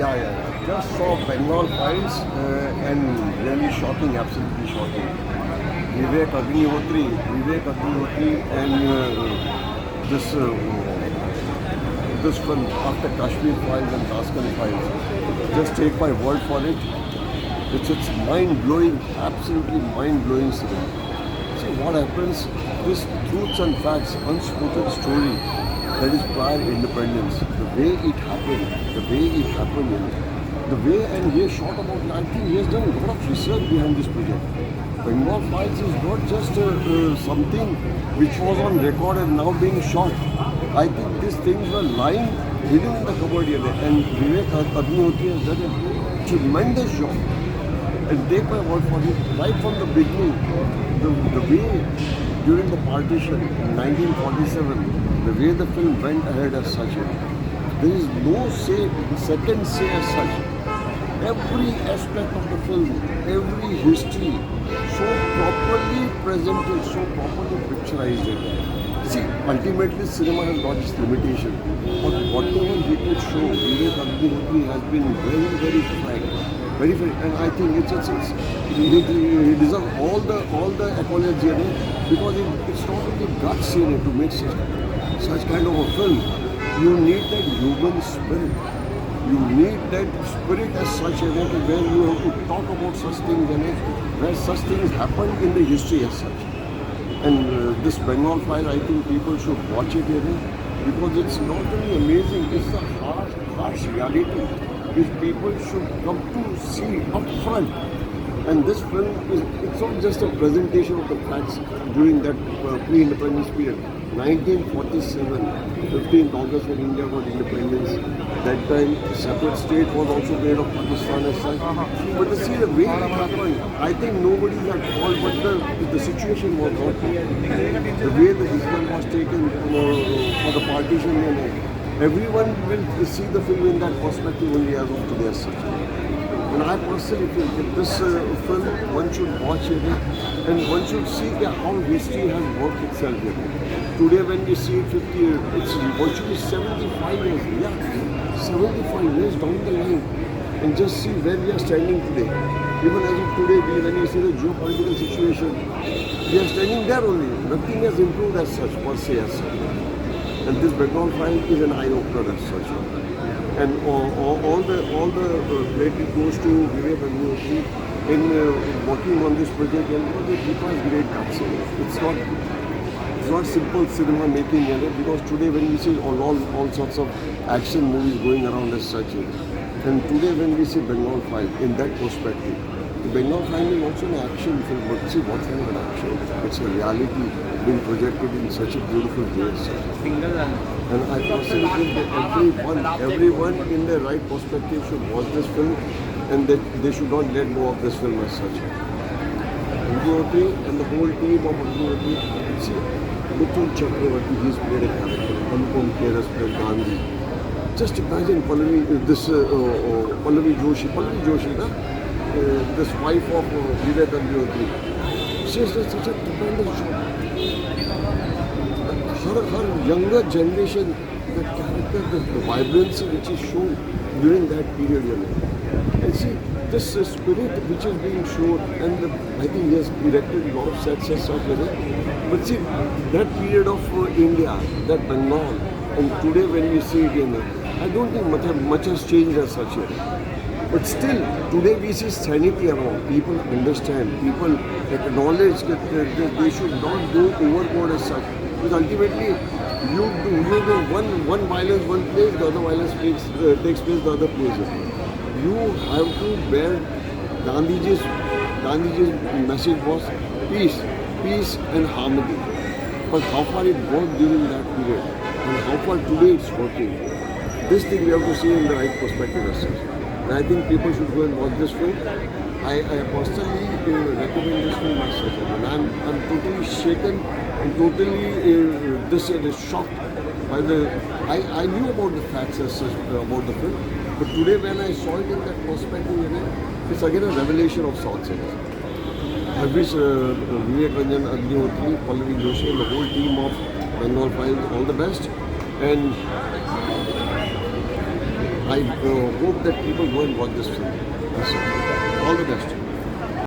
Yeah. Just saw Bengal Files and really shocking, absolutely shocking. Vivek Agnihotri and this film after Kashmir Files and Tashkent Files. Just take my word for it. It's mind-blowing, absolutely mind-blowing cinema. See what happens, this truths and facts, unspoken story that is prior independence, the way it happened, the way, and he has shot about, I think he has done a lot of research behind this project. Bengal Files is not just something which was on record and now being shot. I think these things were lying hidden in the cupboard here, and Vivek Agnihotri has done a tremendous job. And take my word for it, right from the beginning, the way during the partition in 1947, the way the film went ahead as such, there is no second say as such. Every aspect of the film, every history, so properly presented, so properly picturized. See, ultimately cinema has got its limitation, but whatever he could show, Vivek Agnihotri has been very frank. Very, and I think he deserves all the accolades here because it's not only guts here to make such kind of a film. You need that human spirit. You need that spirit as such where you have to talk about such things where such things happen in the history as such. And this Bengal File, I think people should watch it because it's not only amazing, it's a harsh reality which people should come to see up front. And this film it's not just a presentation of the facts during that pre-independence period. 1947, 15th August when India got independence, that time separate state was also made of Pakistan as such. But to see the way it happened, I think nobody is at fault, but the situation was not the way the decision was taken for the partition. Everyone will see the film in that perspective only as of today as such. And I personally feel that this film, one should watch it and one should see how history has worked itself here. Today when we see it 50 years, it's virtually 75 years. Yeah, 75 years down the line. And just see where we are standing today. Even as of today, when you see the geopolitical situation, we are standing there only. Nothing has improved as such, per se as such. And this Bengal File is an eye-opener as such. And all the credit goes to Vivek Agnihotri in working on this project, and it has great guts. It's not simple cinema making because today when we see all sorts of action movies going around as such, and today when we see Bengal File in that perspective, the Bengal File is also an action film, but see what kind of an action? It's a reality being projected in such a beautiful way. And I personally think that everyone in the right perspective should watch this film, and they should not let go of this film as such. Agnihotri and the whole team of Agnihotri, see, Mithun Chakravarti, he's played a character, Anupam Kher has played Gandhi. Just imagine Pallavi Joshi, this wife of Vivek Agnihotri. She has done such a tremendous job. Her younger generation, the character, the vibrancy which is shown during that period, and see this spirit which is being shown, and I think he has erected a lot of sets as such, but see that period of India, that Bengal, and today when we see it, I don't think much has changed as such here. But still, today we see sanity around. People understand, people acknowledge that they should not go overboard as such. Because ultimately, you do one violence one place, the other violence takes place the other place. You have to bear Gandhiji's message was peace and harmony. But how far it worked during that period and how far today it's working, this thing we have to see in the right perspective as such. And I think people should go and watch this film. I personally recommend this film as such. And I'm totally shaken and totally shocked by I knew about the facts as such about the film, but today when I saw it in that perspective, it's again a revelation of sorts. I wish Vivek Agnihotri, Pallavi Joshi and the whole team of Bengal Files all the best. And I hope that people go and watch this film. That's all. All the best.